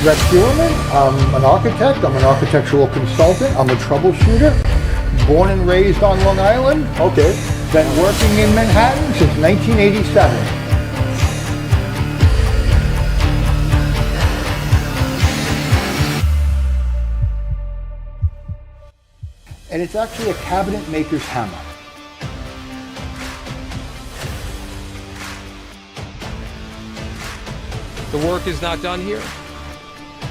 Rex Heuermann. I'm an architect. I'm an architectural consultant. I'm a troubleshooter. Born and raised on Long Island. Okay. Been working in Manhattan since 1987. And it's actually a cabinet maker's hammer. The work is not done here,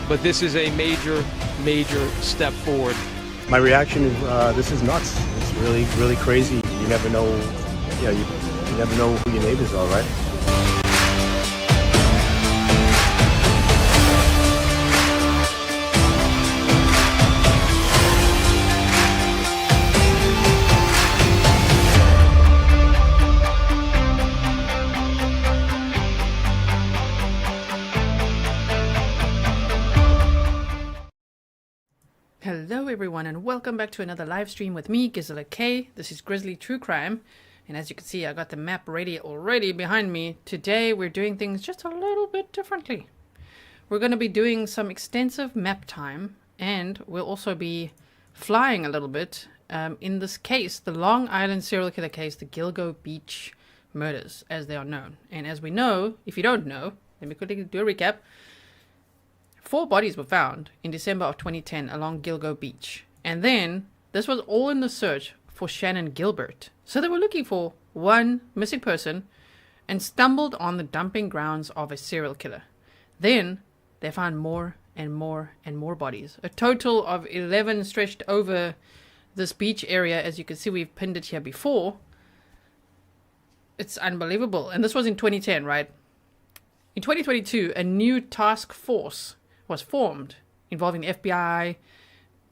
but this is a major, major step forward. My reaction is, this is nuts. It's really, really crazy. You never know, you never know who your neighbors are, right? Hello everyone and welcome back to another live stream with me, Gilgo Four. This is Grizzly True Crime, and as you can see I got the map ready already behind me. Today we're doing things just a little bit differently. We're going to be doing some extensive map time, and we'll also be flying a little bit in this case, the Long Island serial killer case, the Gilgo Beach murders as they are known. And as we know, if you don't know, let me quickly do a recap. 4 bodies were found in December of 2010 along Gilgo Beach. And then, this was all in the search for Shannan Gilbert. So they were looking for one missing person and stumbled on the dumping grounds of a serial killer. Then, they found more and more and more bodies. A total of 11 stretched over this beach area. As you can see, we've pinned it here before. It's unbelievable. And this was in 2010, right? In 2022, a new task force was formed involving the FBI,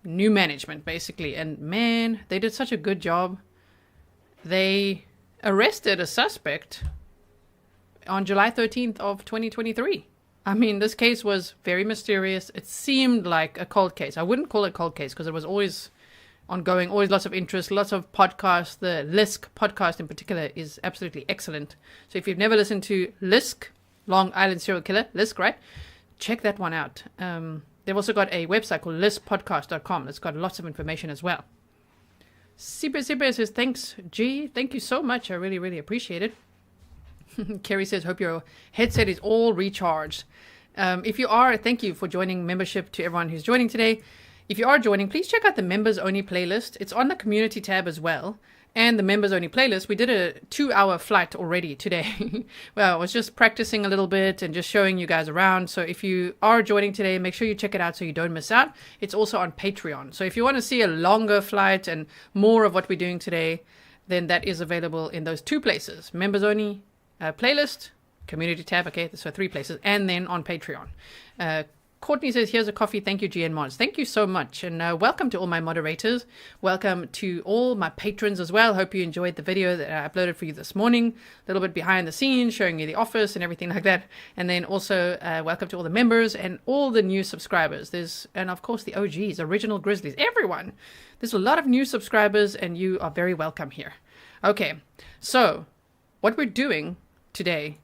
new management basically, and man, they did such a good job. They arrested a suspect on July 13th of 2023. I mean, this case was very mysterious. It seemed like a cold case. I wouldn't call it a cold case because it was always ongoing, always lots of interest, lots of podcasts. The LISK podcast in particular is absolutely excellent. So if you've never listened to LISK, Long Island Serial Killer, LISK, right? Check that one out. They've also got a website called liskpodcast.com that's got lots of information as well. Sipe says, thanks, G. Thank you so much. I really, really appreciate it. Kerry says, hope your headset is all recharged. If you are, thank you for joining membership to everyone who's joining today. If you are joining, please check out the members only playlist. It's on the community tab as well. And the members only playlist, we did a 2-hour flight already today. Well, I was just practicing a little bit and just showing you guys around. So if you are joining today, make sure you check it out so you don't miss out. It's also on Patreon. So if you want to see a longer flight and more of what we're doing today, then that is available in those 2 places. Members only playlist, community tab, okay, so 3 places, and then on Patreon. Courtney says, here's a coffee. Thank you, GN Mods. Thank you so much. And welcome to all my moderators. Welcome to all my patrons as well. Hope you enjoyed the video that I uploaded for you this morning. A little bit behind the scenes, showing you the office and everything like that. And then also welcome to all the members and all the new subscribers. And of course the OGs, original Grizzlies, everyone. There's a lot of new subscribers and you are very welcome here. Okay, so what we're doing today,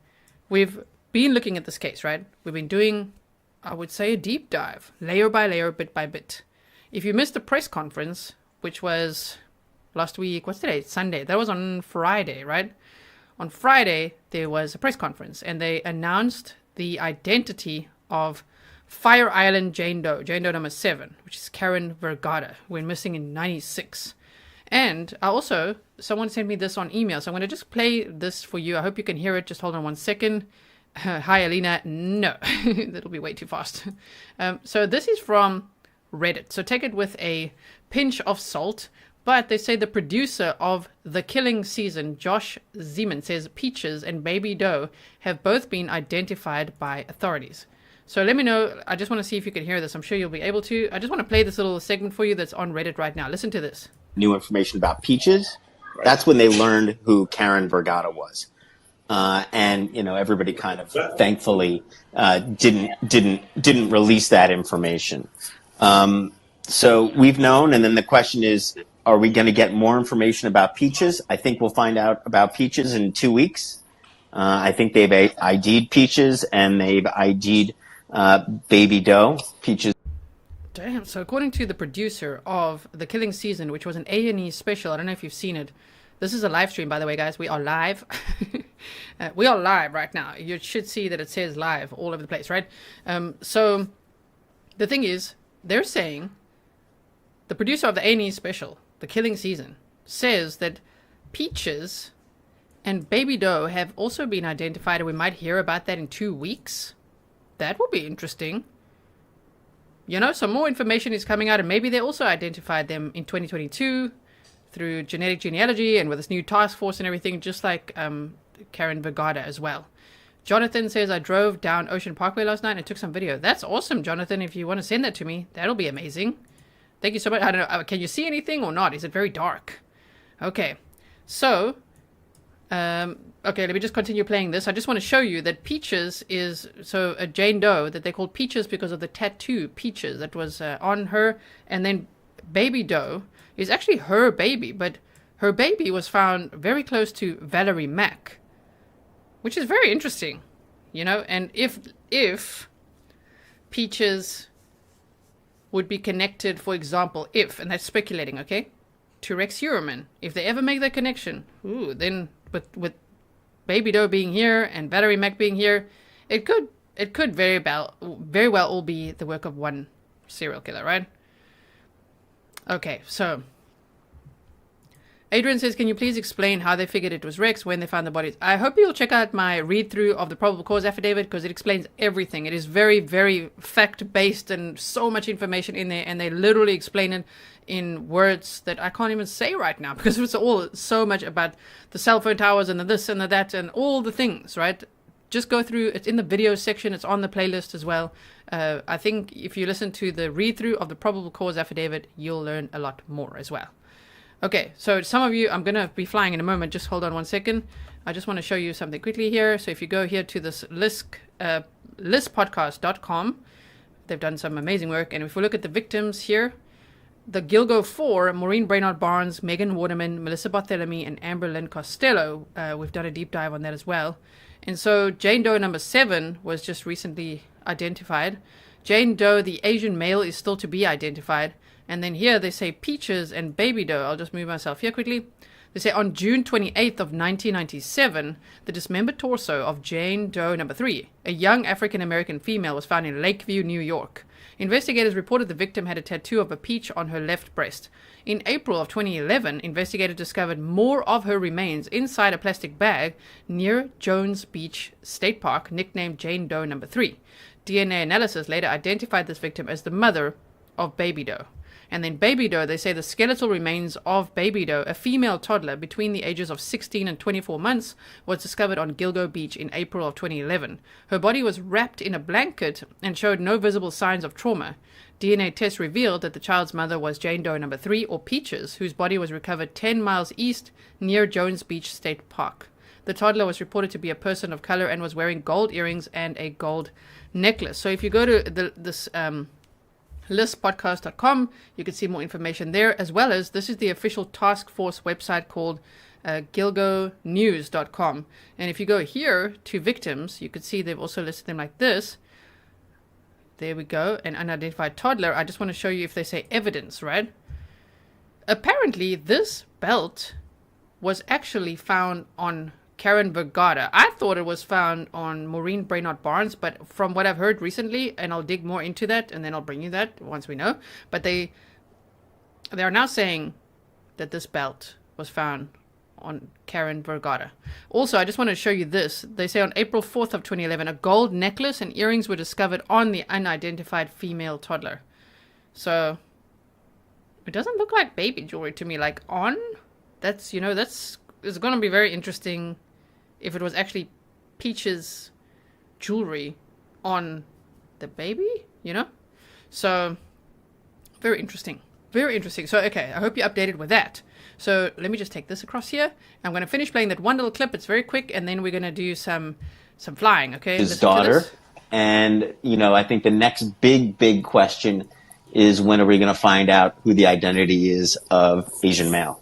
we've been looking at this case, right? We've been doing, I would say, a deep dive, layer by layer, bit by bit. If you missed the press conference, which was last week, what's today? It's Sunday. That was on Friday, right? On Friday, there was a press conference, and they announced the identity of Fire Island Jane Doe number 7, which is Karen Vergata, who went missing in 96. And also, someone sent me this on email, so I'm going to just play this for you. I hope you can hear it. Just hold on 1 second. Hi, Alina. No, that'll be way too fast. So this is from Reddit. So take it with a pinch of salt. But they say the producer of The Killing Season, Josh Zeman, says Peaches and Baby Doe have both been identified by authorities. So let me know. I just want to see if you can hear this. I'm sure you'll be able to. I just want to play this little segment for you that's on Reddit right now. Listen to this. New information about Peaches. Right. That's when they learned who Karen Vergata was. And you know, everybody kind of thankfully didn't release that information. So we've known, and then the question is, are we going to get more information about Peaches? I think we'll find out about Peaches in 2 weeks. I think they've ID'd Peaches, and they've ID'd Baby Doe, Peaches. Damn. So according to the producer of The Killing Season, which was an A&E special, I don't know if you've seen it. This is a live stream, by the way, guys. We are live. We are live right now. You should see that it says live all over the place, right? So the thing is, they're saying, the producer of the A&E special, The Killing Season, says that Peaches and Baby Doe have also been identified, and we might hear about that in 2 weeks. That will be interesting. You know, some more information is coming out, and maybe they also identified them in 2022 through genetic genealogy and with this new task force and everything, just like Karen Vergada as well. Jonathan says, I drove down Ocean Parkway last night and took some video. That's awesome, Jonathan. If you want to send that to me, that'll be amazing. Thank you so much. I don't know, can you see anything or not? Is it very dark? Okay, so, okay, let me just continue playing this. I just want to show you that Peaches is, so a Jane Doe, that they called Peaches because of the tattoo, Peaches, that was on her, and then Baby Doe is actually her baby, but her baby was found very close to Valerie Mack, which is very interesting, you know. And if Peaches would be connected, for example, and that's speculating, okay, to Rex Heuermann, if they ever make that connection, then with Baby Doe being here and Valerie Mack being here, it could very well all be the work of one serial killer, right? Okay, so Adrian says, can you please explain how they figured it was Rex when they found the bodies? I hope you'll check out my read-through of the probable cause affidavit, because it explains everything. It is very, very fact-based and so much information in there, and they literally explain it in words that I can't even say right now, because it's all so much about the cell phone towers and the this and the that and all the things, right? Just go through. It's in the video section. It's on the playlist as well. I think if you listen to the read-through of the probable cause affidavit, you'll learn a lot more as well. Okay, so some of you, I'm going to be flying in a moment. Just hold on 1 second. I just want to show you something quickly here. So if you go here to this LISK, liskpodcast.com, they've done some amazing work. And if we look at the victims here, the Gilgo Four, Maureen Brainard Barnes, Megan Waterman, Melissa Barthelemy, and Amber Lynn Costello, we've done a deep dive on that as well. And so Jane Doe number 7 was just recently identified. Jane Doe, the Asian male, is still to be identified. And then here they say Peaches and Baby Doe. I'll just move myself here quickly. They say on June 28th of 1997, the dismembered torso of Jane Doe number 3, a young African-American female, was found in Lakeview, New York. Investigators reported the victim had a tattoo of a peach on her left breast. In April of 2011, investigators discovered more of her remains inside a plastic bag near Jones Beach State Park, nicknamed Jane Doe number 3. DNA analysis later identified this victim as the mother of Baby Doe. And then Baby Doe, they say the skeletal remains of Baby Doe, a female toddler between the ages of 16 and 24 months, was discovered on Gilgo Beach in April of 2011. Her body was wrapped in a blanket and showed no visible signs of trauma. DNA tests revealed that the child's mother was Jane Doe number 3, or Peaches, whose body was recovered 10 miles east near Jones Beach State Park. The toddler was reported to be a person of color and was wearing gold earrings and a gold necklace. So if you go to this liskpodcast.com, you can see more information there, as well as this is the official task force website called gilgonews.com. And if you go here to victims, you can see they've also listed them like this. There we go, an unidentified toddler. I just want to show you if they say evidence, right? Apparently this belt was actually found on Karen Vergada. I thought it was found on Maureen Brainard Barnes, but from what I've heard recently, and I'll dig more into that, and then I'll bring you that once we know, but they are now saying that this belt was found on Karen Vergada. Also, I just want to show you this. They say on April 4th of 2011, a gold necklace and earrings were discovered on the unidentified female toddler. So it doesn't look like baby jewelry to me, like on. That's, you know, it's going to be very interesting if it was actually Peach's jewelry on the baby, you know? So, very interesting. Very interesting. So, okay, I hope you're updated with that. So, let me just take this across here. I'm going to finish playing that one little clip. It's very quick, and then we're going to do some flying, okay? His daughter. And, you know, I think the next big question is, when are we going to find out who the identity is of Asian male?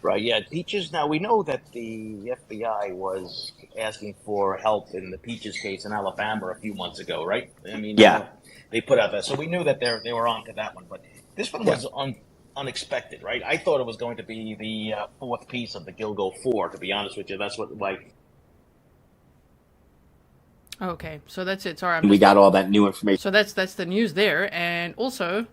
Right, yeah, Peaches. Now we know that the FBI was asking for help in the Peaches case in Alabama a few months ago, right? I mean, Yeah. they put out that, so we knew that they were on to that one. But this one was unexpected, right? I thought it was going to be the fourth piece of the Gilgo Four. To be honest with you, that's what Okay, so that's it. Sorry, I'm We got all that new information. So that's the news there, and also,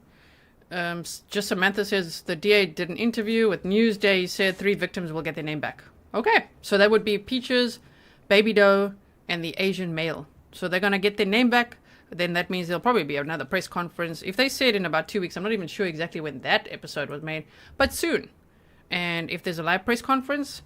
just Samantha says the DA did an interview with Newsday. He said 3 victims will get their name back. Okay, so that would be Peaches, Baby Doe, and the Asian male. So they're gonna get their name back. Then that means there'll probably be another press conference. If they say it in about 2 weeks, I'm not even sure exactly when that episode was made, but soon. And if there's a live press conference,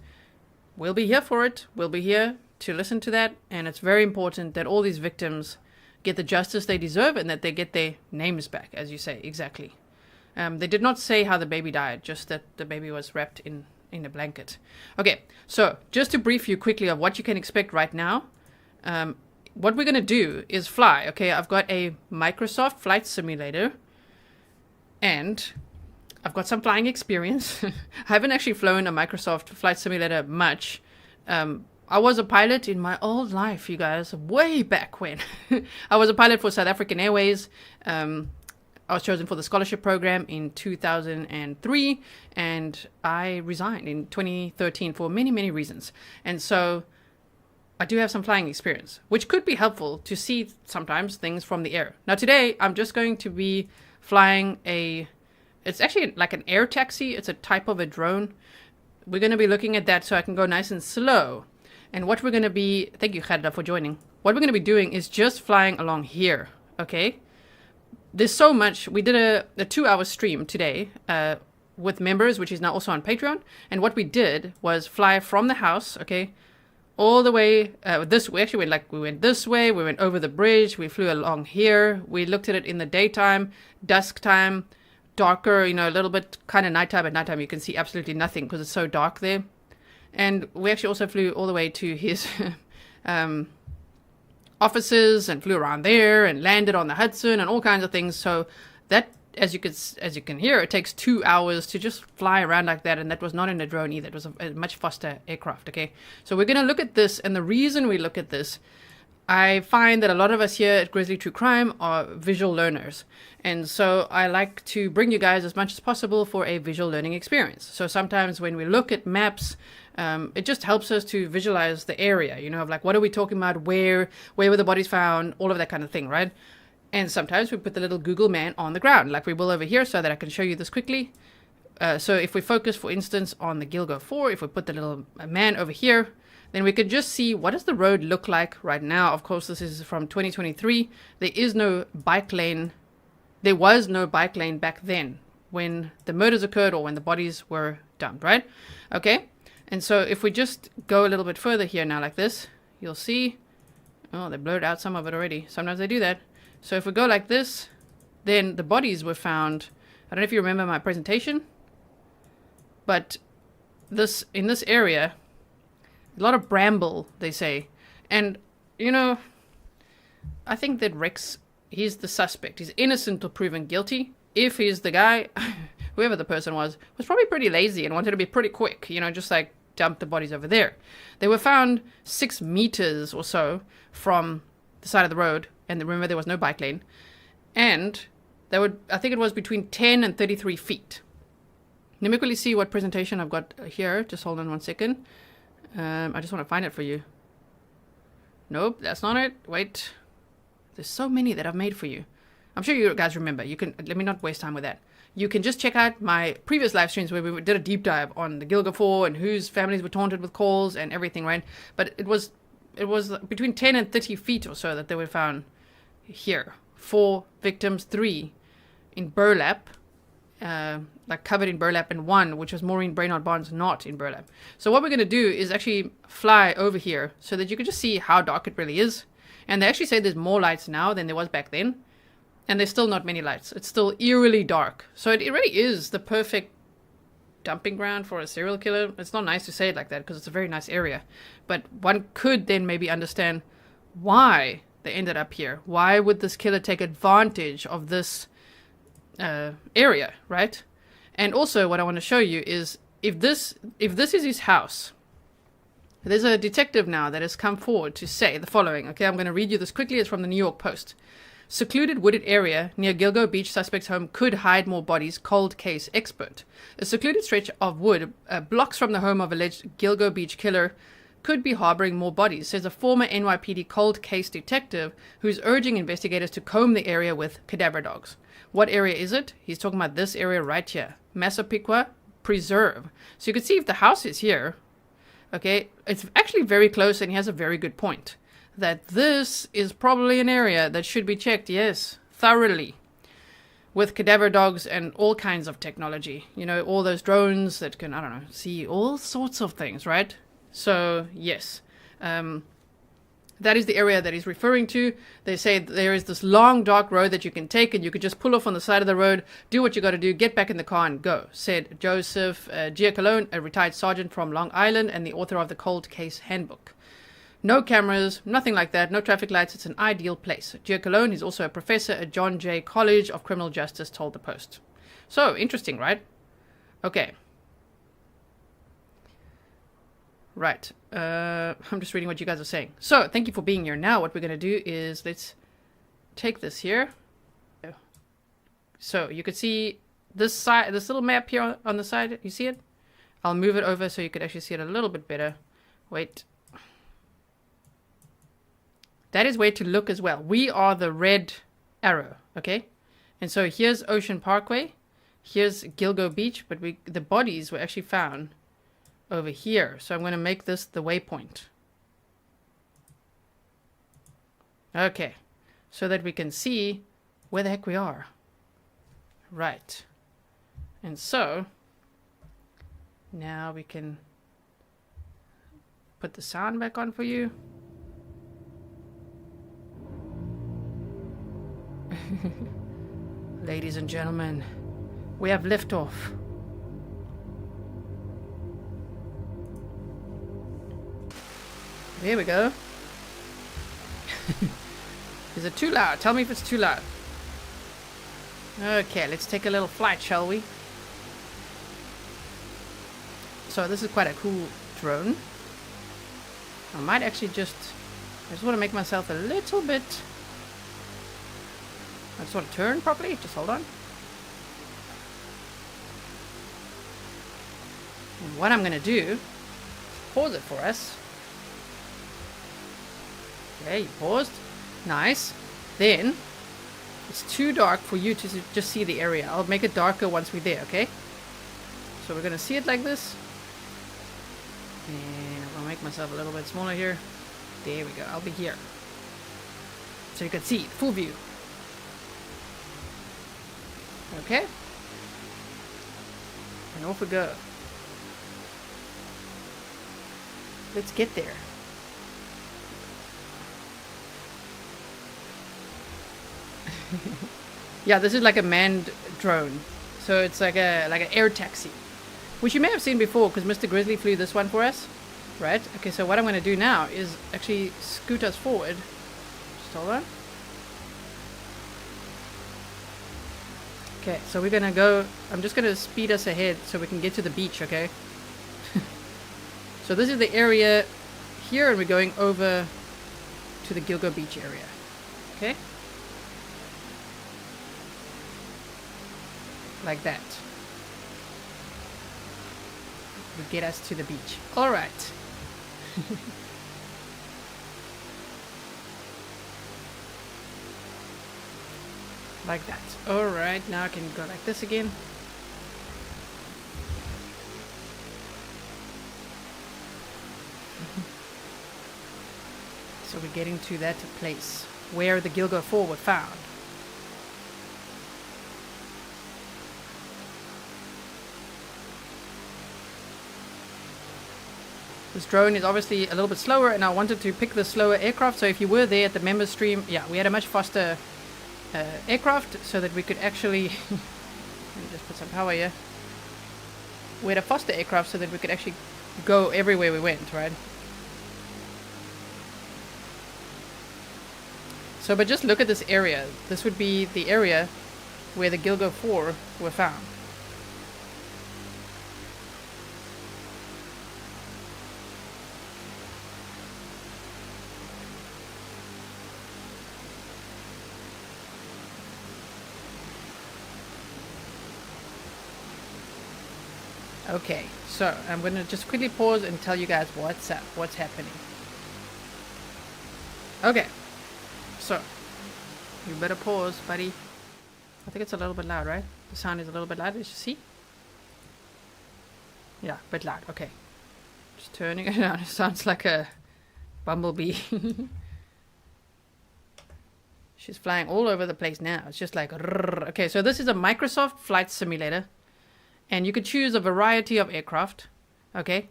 we'll be here for it. We'll be here to listen to that, and it's very important that all these victims get the justice they deserve and that they get their names back, as you say, exactly. They did not say how the baby died, just that the baby was wrapped in a blanket. Okay, so just to brief you quickly of what you can expect right now, what we're going to do is fly, okay? I've got a Microsoft Flight Simulator, and I've got some flying experience. I haven't actually flown a Microsoft Flight Simulator much. I was a pilot in my old life, you guys, way back when. I was a pilot for South African Airways. I was chosen for the scholarship program in 2003, and I resigned in 2013 for many, many reasons. And so I do have some flying experience, which could be helpful to see sometimes things from the air. Now today, I'm just going to be flying it's actually like an air taxi. It's a type of a drone. We're going to be looking at that so I can go nice and slow. And what we're going to be, thank you Khadda for joining. What we're going to be doing is just flying along here, okay? There's so much. We did a 2-hour stream today with members, which is now also on Patreon. And what we did was fly from the house, okay, all the way this way. Actually, we went this way. We went over the bridge. We flew along here. We looked at it in the daytime, dusk time, darker, a little bit kind of nighttime. At nighttime, you can see absolutely nothing because it's so dark there. And we actually also flew all the way to his offices and flew around there and landed on the Hudson and all kinds of things. So that, as you can hear, it takes 2 hours to just fly around like that. And that was not in a drone either. It was a much faster aircraft. Okay, so we're going to look at this, and the reason we look at this, I find that a lot of us here at Grizzly True Crime are visual learners. And so I like to bring you guys as much as possible for a visual learning experience. So sometimes when we look at maps, it just helps us to visualize the area, of like, what are we talking about? Where were the bodies found? All of that kind of thing, right? And sometimes we put the little Google man on the ground, like we will over here, so that I can show you this quickly. So if we focus, for instance, on the Gilgo Four, if we put the little man over here, then we could just see what does the road look like right now. Of course, this is from 2023. There is no bike lane. There was no bike lane back then when the murders occurred or when the bodies were dumped, right? Okay. And so if we just go a little bit further here now like this, you'll see, oh, they blurred out some of it already. Sometimes they do that. So if we go like this, then the bodies were found. I don't know if you remember my presentation, but in this area, a lot of bramble, they say. And, I think that Rex, he's the suspect. He's innocent or proven guilty. If he's the guy, whoever the person was probably pretty lazy and wanted to be pretty quick, just like dump the bodies over there. They were found 6 meters or so from the side of the road. And remember, there was no bike lane. And I think it was between 10 and 33 feet. Let me quickly see what presentation I've got here. Just hold on 1 second. I just want to find it for you. Nope, that's not it. Wait. There's so many that I've made for you. I'm sure you guys remember. Let me not waste time with that. You can just check out my previous live streams where we did a deep dive on the Gilgo Four and whose families were taunted with calls and everything, right? But it was between 10 and 30 feet or so that they were found here. 4 victims, 3 in burlap, like covered in burlap, and 1, which was Maureen Brainard Barnes, not in burlap. So what we're going to do is actually fly over here so that you can just see how dark it really is. And they actually say there's more lights now than there was back then. And there's still not many lights. It's still eerily dark. So it really is the perfect dumping ground for a serial killer. It's not nice to say it like that because it's a very nice area. But one could then maybe understand why they ended up here. Why would this killer take advantage of this area, right? And also what I want to show you is if this is his house, there's a detective now that has come forward to say the following. Okay, I'm going to read you this quickly. It's from the New York Post. Secluded wooded area near Gilgo Beach suspect's home could hide more bodies, cold case expert. A secluded stretch of wood blocks from the home of alleged Gilgo Beach killer could be harboring more bodies, says a former NYPD cold case detective who's urging investigators to comb the area with cadaver dogs. What area is it? He's talking about this area right here, Massapequa Preserve. So you can see if the house is here, okay, it's actually very close, and he has a very good point. That this is probably an area that should be checked, yes, thoroughly, with cadaver dogs and all kinds of technology. You know, all those drones that can, I don't know, see all sorts of things, right? So, yes, that is the area that he's referring to. They say there is this long, dark road that you can take, and you could just pull off on the side of the road, do what you got to do, get back in the car and go, said Joseph Giacolone, a retired sergeant from Long Island and the author of the Cold Case Handbook. No cameras, nothing like that, no traffic lights. It's an ideal place. Giacolone is also a professor at John Jay College of Criminal Justice, told the Post. So, interesting, right? Okay. Right. I'm just reading what you guys are saying. So, thank you for being here. Now, what we're going to do is let's take this here. So, you can see this side, this little map here on the side. You see it? I'll move it over so you could actually see it a little bit better. Wait. That is where to look as well. We are the red arrow, okay? And so here's Ocean Parkway. Here's Gilgo Beach, but the bodies were actually found over here. So I'm going to make this the waypoint. Okay, so that we can see where the heck we are. Right. And so now we can put the sound back on for you. Ladies and gentlemen, we have liftoff. There we go. Is it too loud? Tell me if it's too loud. Okay, let's take a little flight, shall we? So this is quite a cool drone. I might actually I just want to make myself a little bit... I just want to turn properly. Just hold on. And what I'm going to do, pause it for us. Okay, you paused. Nice. Then, it's too dark for you to just see the area. I'll make it darker once we're there, okay? So we're going to see it like this. And I'm going to make myself a little bit smaller here. There we go. I'll be here. So you can see full view. Okay, and off we go. Let's get there. Yeah, this is like a manned drone, so it's like an air taxi, which you may have seen before because Mr. Grizzly flew this one for us, right? Okay, so what I'm going to do now is actually scoot us forward. Just hold on. Okay, so we're gonna go, I'm just gonna speed us ahead so we can get to the beach, okay? So this is the area here, and we're going over to the Gilgo Beach area, okay? Like that. Would get us to the beach. All right. Like that. Alright, now I can go like this again. So we're getting to that place where the Gilgo Four were found. This drone is obviously a little bit slower, and I wanted to pick the slower aircraft. So if you were there at the member stream, yeah, we had a much faster aircraft so that we could actually let me just put some power here. We had a faster aircraft so that we could actually go everywhere we went, right? So, but just look at this area. This would be the area where the Gilgo Four were found. Okay, so I'm gonna just quickly pause and tell you guys what's up, what's happening. Okay, so you better pause, buddy. I think it's a little bit loud, right? The sound is a little bit loud, as you see. Yeah, a bit loud. Okay, just turning it down. It sounds like a bumblebee. She's flying all over the place now. It's just like, okay, so this is a Microsoft Flight Simulator. And you could choose a variety of aircraft. Okay.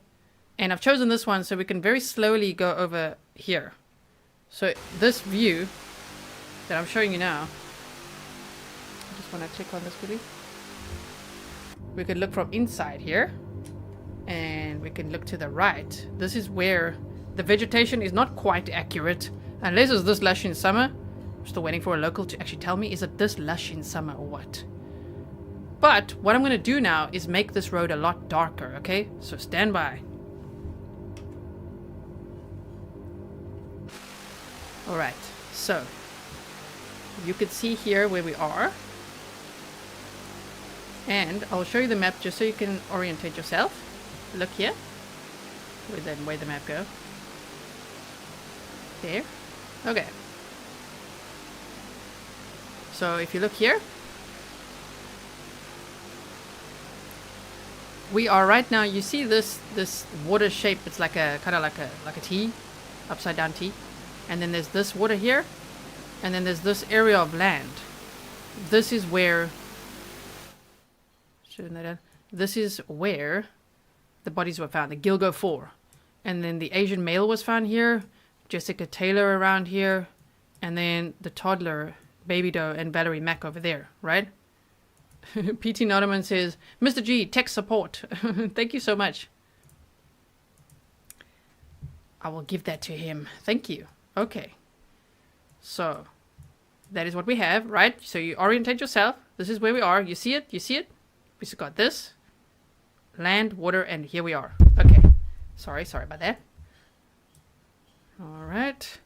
And I've chosen this one so we can very slowly go over here. So this view that I'm showing you now. I just want to click on this quickly. We could look from inside here. And we can look to the right. This is where the vegetation is not quite accurate. Unless it's this lush in summer. Still waiting for a local to actually tell me, is it this lush in summer or what? But what I'm going to do now is make this road a lot darker, okay? So stand by. Alright, so you can see here where we are. And I'll show you the map just so you can orientate yourself. Look here. Where'd the map go? There. Okay. So if you look here, we are right now, you see this water shape, it's like a kind of like a T, upside down T. And then there's this water here, and then there's this area of land. This is where this is where the bodies were found, the Gilgo Four. And then the Asian male was found here, Jessica Taylor around here, and then the toddler Baby Doe and Valerie Mack over there, right? PT Noderman says, Mr. G, tech support. Thank you so much. I will give that to him. Thank you. Okay. So, that is what we have, right? So you orientate yourself. This is where we are. You see it? You see it? We just got this. Land, water, and here we are. Okay. Sorry about that. Alright.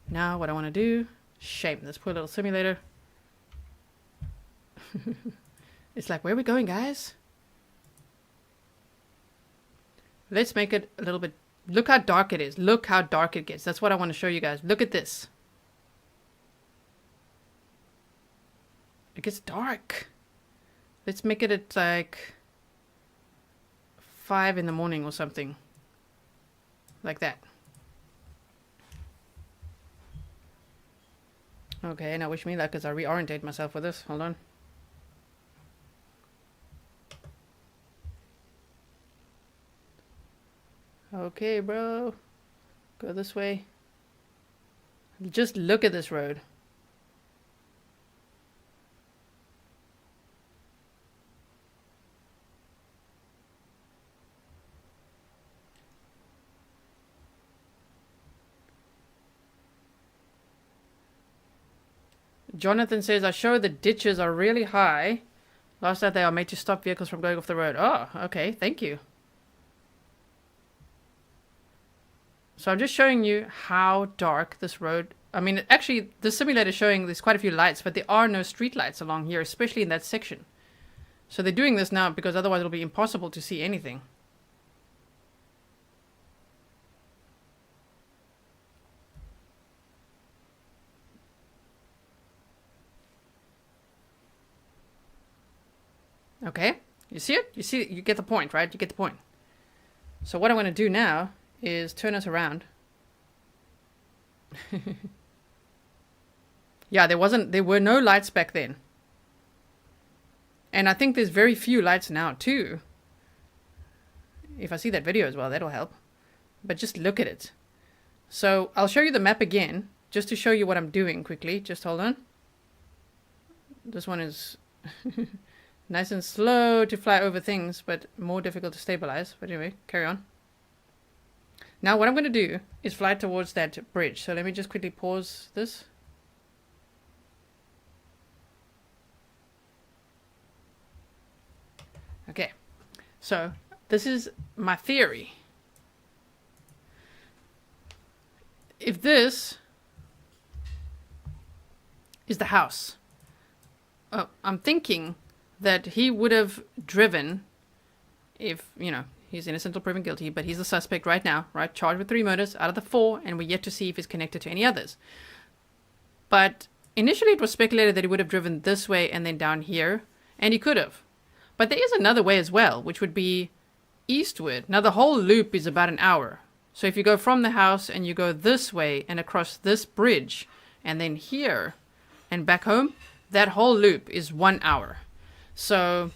Now what I want to do, shame this poor little simulator. It's like, where are we going, guys? Let's make it a little bit, look how dark it is. Look how dark it gets. That's what I want to show you guys. Look at this. It gets dark. Let's make it at like 5 in the morning or something. Like that. Okay, now wish me luck as I reorientate myself with this. Hold on. Okay, bro. Go this way. Just look at this road. Jonathan says, I show the ditches are really high. Last night they are made to stop vehicles from going off the road. Oh, okay. Thank you. So I'm just showing you how dark this road... I mean, actually, the simulator is showing there's quite a few lights, but there are no street lights along here, especially in that section. So they're doing this now because otherwise it'll be impossible to see anything. Okay, you see it? You see it? You get the point, right? You get the point. So what I'm going to do now is turn us around. Yeah, there were no lights back then. And I think there's very few lights now too. If I see that video as well, that'll help. But just look at it. So I'll show you the map again, just to show you what I'm doing quickly. Just hold on. This one is nice and slow to fly over things, but more difficult to stabilize. But anyway, carry on. Now what I'm going to do is fly towards that bridge. So let me just quickly pause this. Okay, so this is my theory. If this is the house, I'm thinking that he would have driven if, you know, he's innocent or proven guilty, but he's the suspect right now, right? Charged with 3 murders out of the 4, and we're yet to see if he's connected to any others. But initially it was speculated that he would have driven this way and then down here, and he could have. But there is another way as well, which would be eastward. Now the whole loop is about an hour. So if you go from the house and you go this way and across this bridge and then here and back home, that whole loop is 1 hour. So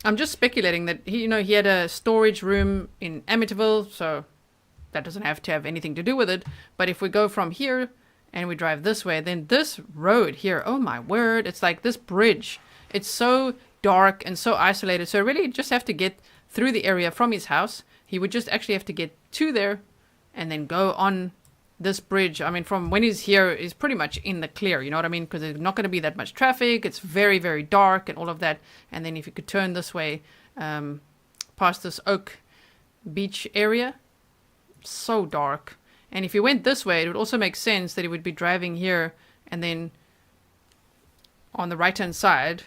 I'm just speculating that he had a storage room in Amityville, so that doesn't have to have anything to do with it. But if we go from here and we drive this way, then this road here, oh my word, it's like this bridge. It's so dark and so isolated. So really just have to get through the area from his house. He would just actually have to get to there and then go on this bridge. I mean, from when he's here, is pretty much in the clear, you know what I mean? Because there's not going to be that much traffic. It's very, very dark and all of that. And then if you could turn this way, past this Oak Beach area, so dark. And if you went this way, it would also make sense that he would be driving here and then on the right-hand side,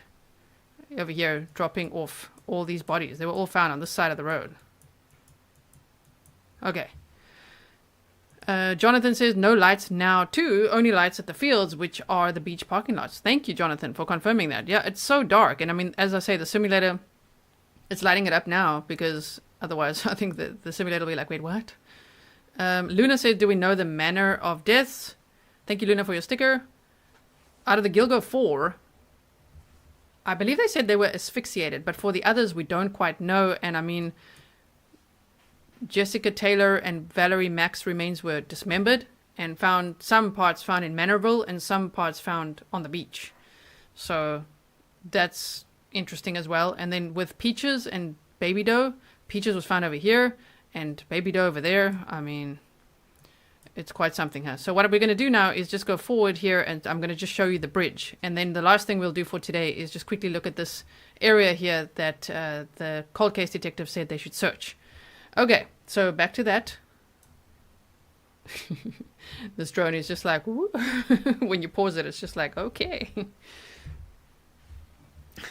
over here, dropping off all these bodies. They were all found on this side of the road. Okay. Jonathan says no lights now too, only lights at the fields, which are the beach parking lots. Thank you, Jonathan, for confirming that. Yeah, it's so dark. And I mean, as I say, the simulator, it's lighting it up now because otherwise I think the simulator will be like, wait, what? Luna says, do we know the manner of deaths? Thank you, Luna, for your sticker. Out of the Gilgo Four, I believe they said they were asphyxiated, but for the others, we don't quite know. And I mean, Jessica Taylor and Valerie Mack's remains were dismembered and found, some parts found in Manorville and some parts found on the beach. So that's interesting as well. And then with Peaches and Baby Doe, Peaches was found over here and Baby Doe over there. I mean, it's quite something, huh? So what we're going to do now is just go forward here and I'm going to just show you the bridge. And then the last thing we'll do for today is just quickly look at this area here that the cold case detective said they should search. Okay, so back to that. This drone is just like, woo. When you pause it, it's just like, okay.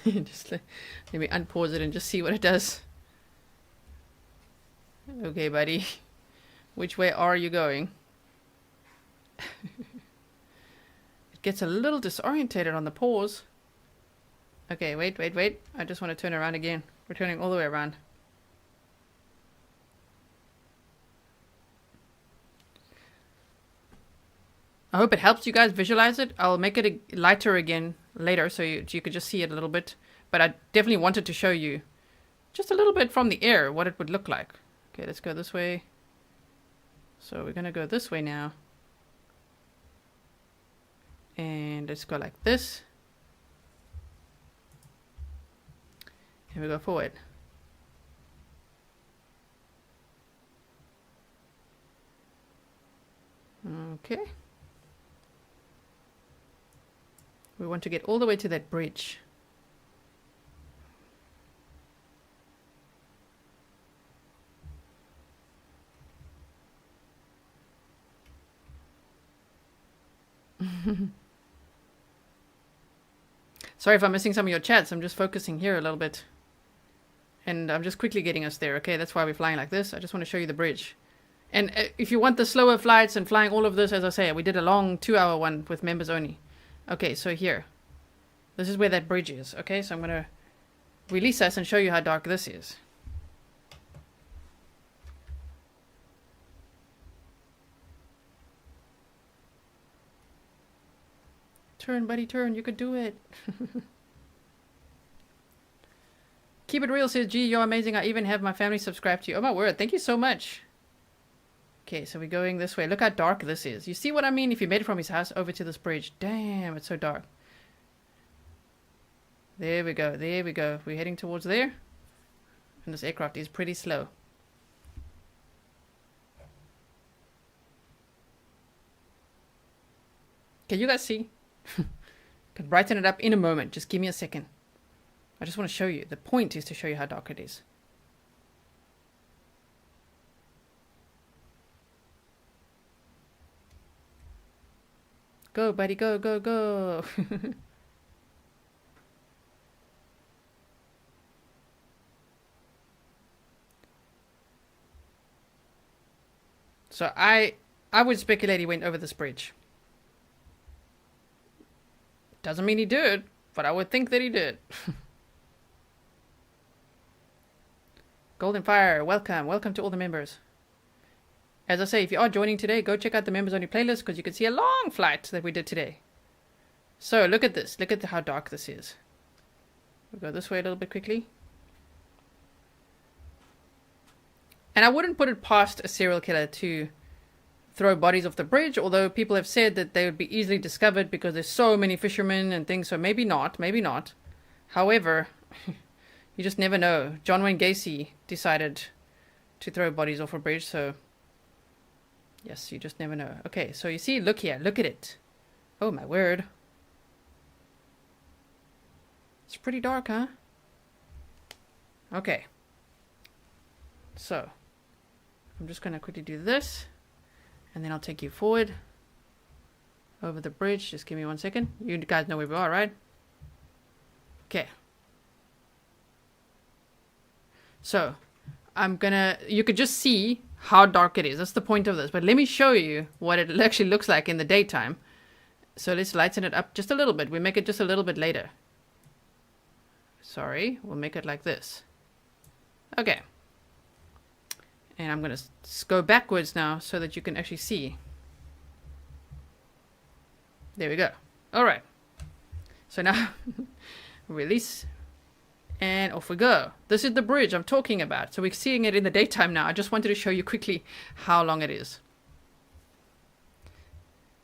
Just let me unpause it and just see what it does. Okay, buddy. Which way are you going? It gets a little disorientated on the pause. Okay, wait. I just want to turn around again. We're turning all the way around. I hope it helps you guys visualize it. I'll make it lighter again later so you could just see it a little bit. But I definitely wanted to show you just a little bit from the air what it would look like. Okay, let's go this way. So we're going to go this way now. And let's go like this. And we go forward. Okay. We want to get all the way to that bridge. Sorry if I'm missing some of your chats. I'm just focusing here a little bit. And I'm just quickly getting us there, okay? That's why we're flying like this. I just want to show you the bridge. And if you want the slower flights and flying all of this, as I say, we did a long 2-hour one with members only. Okay, so here. This is where that bridge is, okay? So I'm going to release us and show you how dark this is. Turn, buddy, turn. You could do it. Keep It Real says, gee, you're amazing. I even have my family subscribe to you. Oh, my word. Thank you so much. Okay, so we're going this way. Look how dark this is. You see what I mean? If you made it from his house over to this bridge. Damn, it's so dark. There we go. There we go. We're heading towards there. And this aircraft is pretty slow. Can you guys see? Can brighten it up in a moment. Just give me a second. I just want to show you. The point is to show you how dark it is. Go, buddy, go, go, go. So I would speculate he went over this bridge. Doesn't mean he did, but I would think that he did. Golden Fire, welcome. Welcome to all the members. As I say, if you are joining today, go check out the members only playlist because you can see a long flight that we did today. So look at this. Look at how dark this is. We'll go this way a little bit quickly. And I wouldn't put it past a serial killer to throw bodies off the bridge, although people have said that they would be easily discovered because there's so many fishermen and things, so maybe not, maybe not. However, you just never know. John Wayne Gacy decided to throw bodies off a bridge, so yes, you just never know. Okay, so you see, look here, look at it. Oh my word. It's pretty dark, huh? Okay. So, I'm just going to quickly do this. And then I'll take you forward. Over the bridge. Just give me 1 second. You guys know where we are, right? Okay. So, you could just see how dark it is. That's the point of this. But let me show you what it actually looks like in the daytime. So let's lighten it up just a little bit. We make it just a little bit later. Sorry, we'll make it like this. Okay. And I'm going to go backwards now so that you can actually see. There we go. All right. So now, release. And off we go. This is the bridge I'm talking about. So we're seeing it in the daytime now. I just wanted to show you quickly how long it is.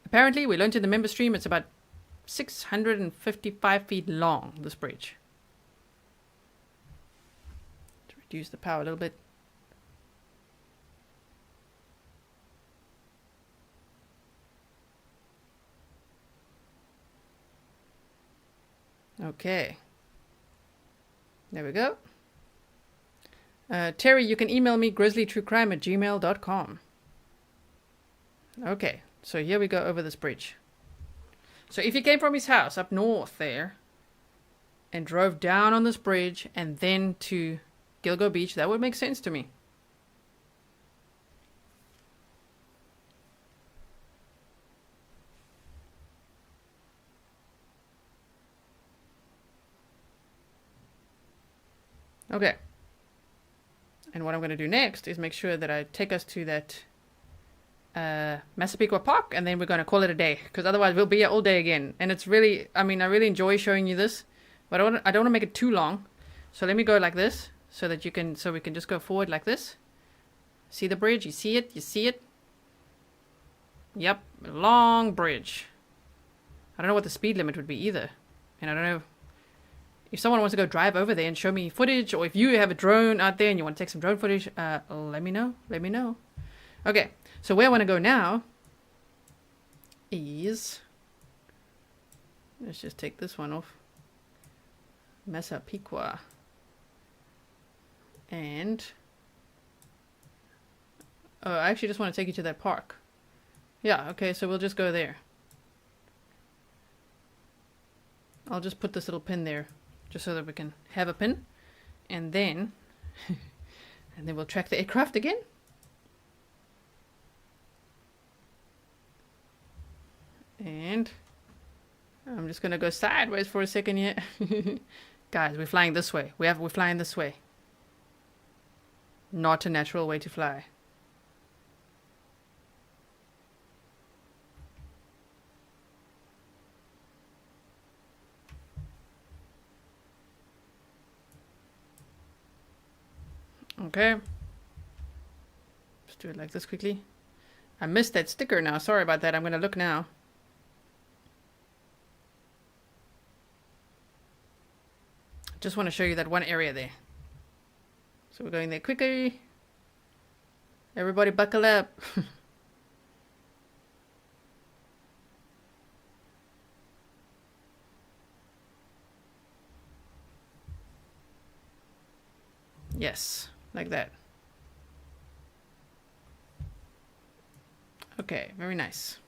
Apparently, we learned in the member stream it's about 655 feet long, this bridge. To reduce the power a little bit. Okay. There we go. Terry, you can email me grizzlytruecrime@gmail.com. Okay, so here we go over this bridge. So if he came from his house up north there and drove down on this bridge and then to Gilgo Beach, that would make sense to me. Okay. And what I'm going to do next is make sure that I take us to that Massapequa Park, and then we're going to call it a day, because otherwise we'll be here all day again. And it's really, I mean, I really enjoy showing you this, but I don't want to make it too long. So let me go like this so that we can just go forward like this. See the bridge? You see it? You see it? Yep, long bridge. I don't know what the speed limit would be either. And I don't know if someone wants to go drive over there and show me footage, or if you have a drone out there and you want to take some drone footage, let me know. Let me know. Okay, so where I want to go now is, let's just take this one off. Massapequa. And I actually just want to take you to that park. Yeah, okay, so we'll just go there. I'll just put this little pin there, just so that we can have a pin, and then we'll track the aircraft again. And I'm just gonna go sideways for a second here. Guys, we're flying this way. We're flying this way. Not a natural way to fly. Okay. Let's do it like this quickly. I missed that sticker now. Sorry about that. I'm going to look now. Just want to show you that one area there. So we're going there quickly. Everybody buckle up. Yes. Like that. Okay, very nice.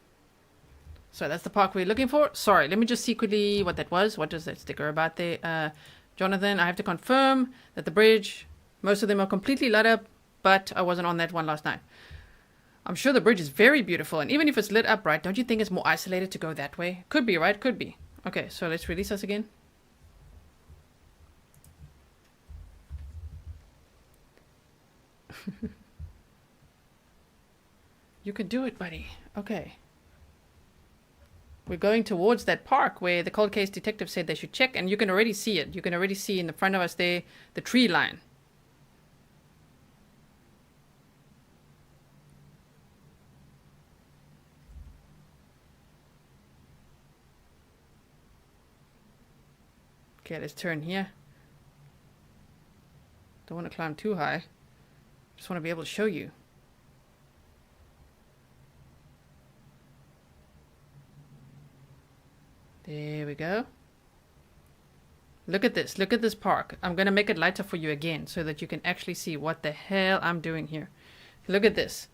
So that's the park we're looking for. Sorry, let me just see quickly what that was. What is that sticker about there? Jonathan, I have to confirm that the bridge, most of them are completely lit up, but I wasn't on that one last night. I'm sure the bridge is very beautiful, and even if it's lit up right, don't you think it's more isolated to go that way? Could be, right? Could be. Okay, so let's release us again. You can do it, buddy. Okay. We're going towards that park where the cold case detective said they should check, and you can already see it. You can already see in the front of us there, the tree line. Okay, let's turn here. Don't want to climb too high. Just want to be able to show you. There we go. Look at this. Look at this park. I'm going to make it lighter for you again so that you can actually see what the hell I'm doing here. Look at this.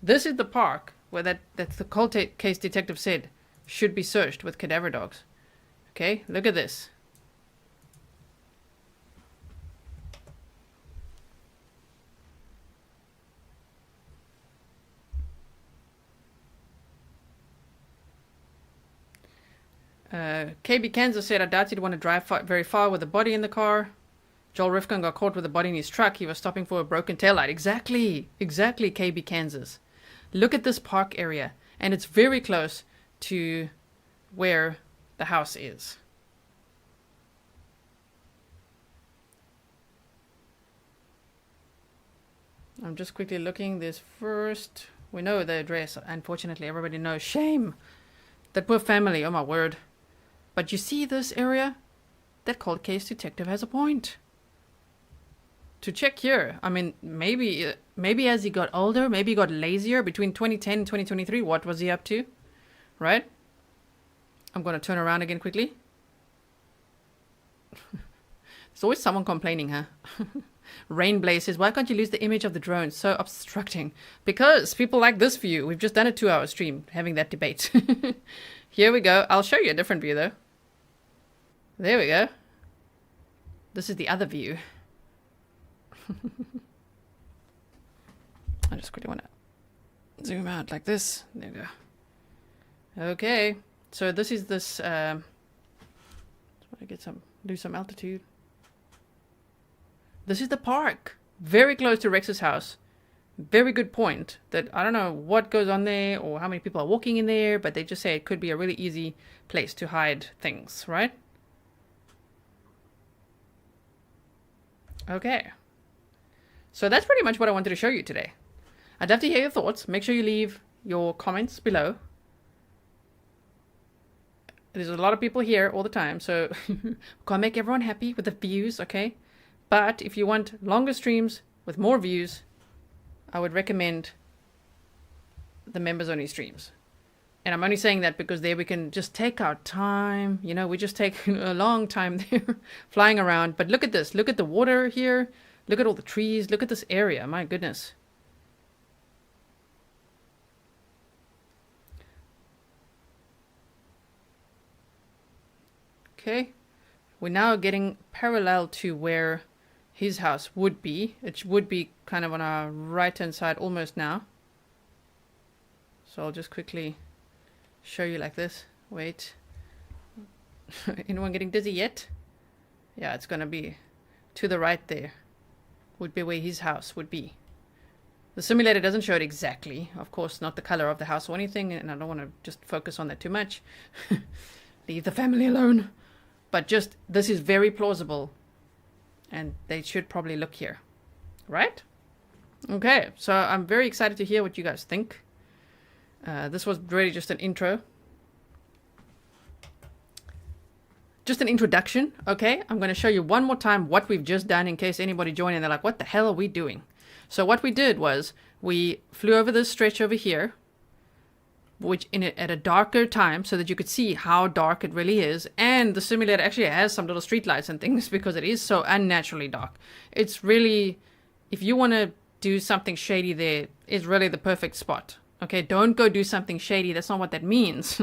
This is the park where that the cold case detective said should be searched with cadaver dogs. Okay, look at this. KB Kansas said, I doubt he'd want to drive very far with the body in the car. Joel Rifkin got caught with the body in his truck. He was stopping for a broken taillight. Exactly. Exactly, KB Kansas. Look at this park area. And it's very close to where the house is. I'm just quickly looking. This first. We know the address. Unfortunately, everybody knows. Shame. That poor family. Oh, my word. But you see this area? That cold case detective has a point. To check here. I mean, maybe as he got older, maybe he got lazier between 2010 and 2023. What was he up to? Right? I'm going to turn around again quickly. There's always someone complaining, huh? Rainblaze says, why can't you lose the image of the drone? So obstructing. Because people like this view. We've just done a 2-hour stream having that debate. Here we go. I'll show you a different view though. There we go. This is the other view. I just quickly want to zoom out like this. There we go. Okay. So this is this. Just want to lose some altitude. This is the park. Very close to Rex's house. Very good point. That I don't know what goes on there or how many people are walking in there, but they just say it could be a really easy place to hide things, right? Okay. So that's pretty much what I wanted to show you today. I'd love to hear your thoughts. Make sure you leave your comments below. There's a lot of people here all the time, so can't make everyone happy with the views, okay? But if you want longer streams with more views, I would recommend the members only streams. And I'm only saying that because there we can just take our time. You know, we just take a long time there flying around. But look at this. Look at the water here. Look at all the trees. Look at this area. My goodness. Okay. We're now getting parallel to where his house would be. It would be kind of on our right-hand side almost now. So I'll just quickly show you like this. Wait. Anyone getting dizzy yet? Yeah, it's going to be to the right there. Would be where his house would be. The simulator doesn't show it exactly. Of course, not the color of the house or anything. And I don't want to just focus on that too much. Leave the family alone. But just, this is very plausible. And they should probably look here. Right? Okay, so I'm very excited to hear what you guys think. This was really just an intro. Just an introduction, okay? I'm going to show you one more time what we've just done in case anybody joined and they're like, what the hell are we doing? So what we did was we flew over this stretch over here, which at a darker time so that you could see how dark it really is. And the simulator actually has some little street lights and things because it is so unnaturally dark. It's really, if you want to do something shady there, it's really the perfect spot. Okay, don't go do something shady. That's not what that means.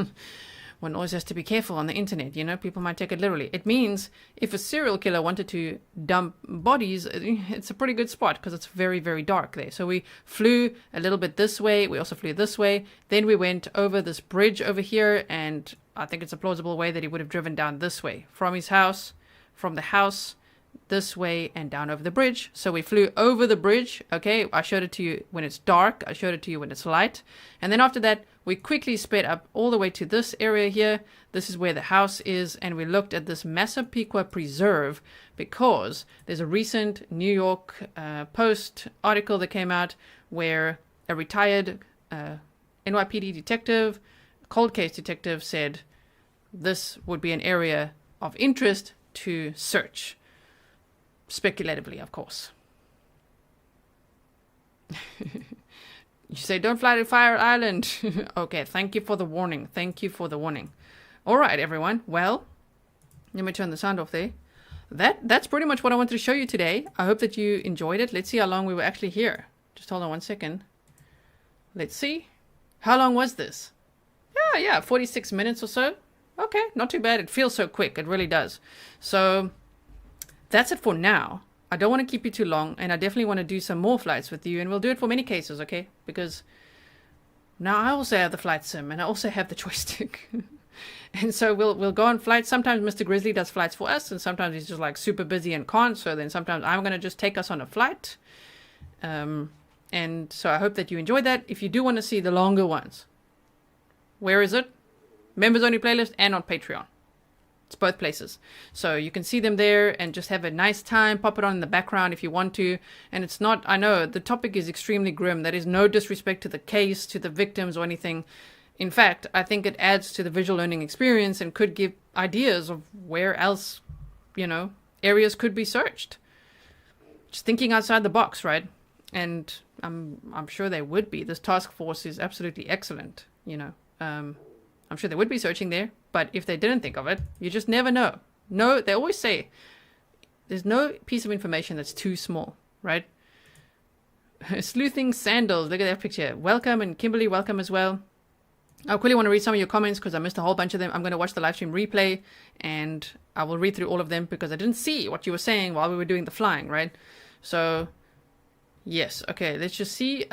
one always has to be careful on the internet, you know, people might take it literally. It means if a serial killer wanted to dump bodies, it's a pretty good spot because it's very, very dark there. So we flew a little bit this way, we also flew this way, then we went over this bridge over here, and I think it's a plausible way that he would have driven down this way from his house, from the house, this way and down over the bridge. So we flew over the bridge. Okay, I showed it to you when it's dark, I showed it to you when it's light, and then after that we quickly sped up all the way to this area here. This is where the house is, and we looked at this Massapequa Preserve because there's a recent New York Post article that came out where a retired NYPD detective, cold case detective, said this would be an area of interest to search. Speculatively, of course. You say, don't fly to Fire Island. Okay, thank you for the warning. Thank you for the warning. All right, everyone. Well, let me turn the sound off there. That's pretty much what I wanted to show you today. I hope that you enjoyed it. Let's see how long we were actually here. Just hold on 1 second. Let's see. How long was this? Yeah, 46 minutes or so. Okay, not too bad. It feels so quick. It really does. So that's it for now. I don't want to keep you too long, and I definitely want to do some more flights with you, and we'll do it for many cases, okay? Because now I also have the flight sim, and I also have the joystick. And so we'll go on flights. Sometimes Mr. Grizzly does flights for us, and sometimes he's just like super busy and can't, so then sometimes I'm going to just take us on a flight. And so I hope that you enjoyed that. If you do want to see the longer ones, where is it? Members only playlist and on Patreon. It's both places. So you can see them there and just have a nice time. Pop it on in the background if you want to. And it's not, I know the topic is extremely grim. That is no disrespect to the case, to the victims or anything. In fact, I think it adds to the visual learning experience and could give ideas of where else, you know, areas could be searched. Just thinking outside the box, right? And I'm sure they would be. This task force is absolutely excellent, you know. I'm sure they would be searching there, but if they didn't think of it, you just never know. No, they always say there's no piece of information that's too small, right? Sleuthing sandals, look at that picture. Welcome, and Kimberly, welcome as well. I quickly want to read some of your comments because I missed a whole bunch of them. I'm going to watch the live stream replay and I will read through all of them because I didn't see what you were saying while we were doing the flying, right? So, yes. Okay, let's just see.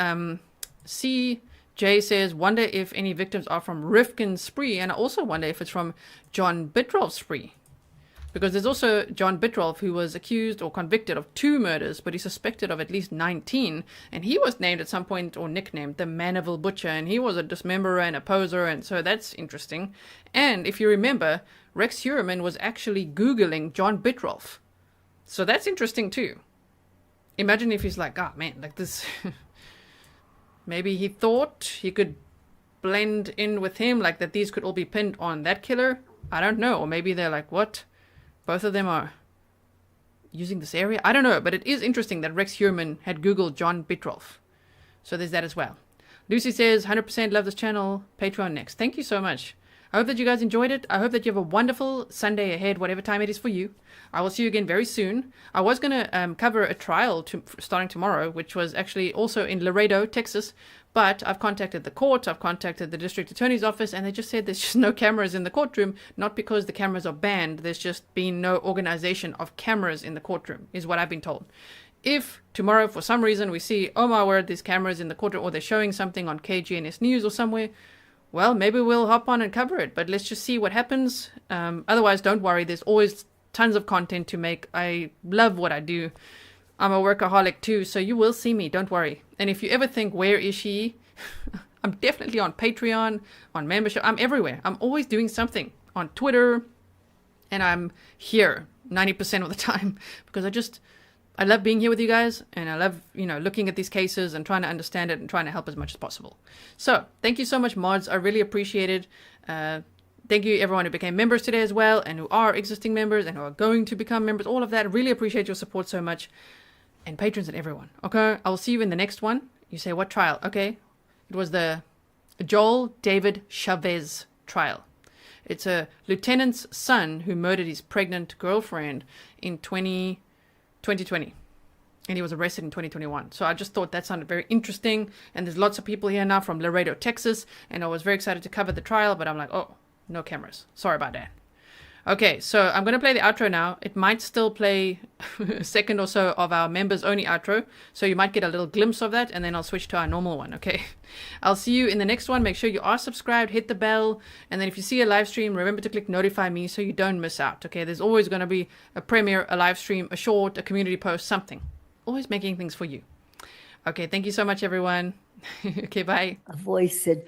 Jay says, wonder if any victims are from Rifkin's spree, and I also wonder if it's from John Bitrolf's spree. Because there's also John Bitrolf, who was accused or convicted of 2 murders, but he's suspected of at least 19, and he was named at some point, or nicknamed, the Maniville Butcher, and he was a dismemberer and a poser, and so that's interesting. And if you remember, Rex Heuermann was actually Googling John Bitrolf. So that's interesting too. Imagine if he's like, oh man, like this... Maybe he thought he could blend in with him, like that these could all be pinned on that killer. I don't know. Or maybe they're like, what? Both of them are using this area? I don't know. But it is interesting that Rex Heuermann had Googled John Bitrolf. So there's that as well. Lucy says, 100% love this channel. Patreon next. Thank you so much. I hope that you guys enjoyed it. I hope that you have a wonderful Sunday ahead, whatever time it is for you. I will see you again very soon. I was going to cover a trial starting tomorrow, which was actually also in Laredo, Texas. But I've contacted the court, I've contacted the district attorney's office, and they just said there's just no cameras in the courtroom. Not because the cameras are banned, there's just been no organization of cameras in the courtroom, is what I've been told. If tomorrow, for some reason, we see, oh my word, there's cameras in the courtroom, or they're showing something on KGNS News or somewhere, well, maybe we'll hop on and cover it, but let's just see what happens. Otherwise, don't worry. There's always tons of content to make. I love what I do. I'm a workaholic too, so you will see me. Don't worry. And if you ever think, where is she? I'm definitely on Patreon, on membership. I'm everywhere. I'm always doing something on Twitter, and I'm here 90% of the time because I love being here with you guys, and I love, looking at these cases and trying to understand it and trying to help as much as possible. So, thank you so much, mods. I really appreciate it. Thank you, everyone who became members today as well, and who are existing members and who are going to become members. All of that. I really appreciate your support so much. And patrons and everyone. Okay, I will see you in the next one. You say, what trial? Okay, it was the Joel David Chavez trial. It's a lieutenant's son who murdered his pregnant girlfriend in 2020, and he was arrested in 2021. So I just thought that sounded very interesting, and there's lots of people here now from Laredo, Texas, and I was very excited to cover the trial, but I'm like, oh, No cameras. Sorry about that. Okay, so I'm going to play the outro now. It might still play a second or so of our members only outro, so you might get a little glimpse of that, and then I'll switch to our normal one, okay? I'll see you in the next one. Make sure you are subscribed, hit the bell, and then if you see a live stream, remember to click notify me so you don't miss out, okay? There's always going to be a premiere, a live stream, a short, a community post, something. Always making things for you. Okay, thank you so much, everyone. Okay, bye. A voice said,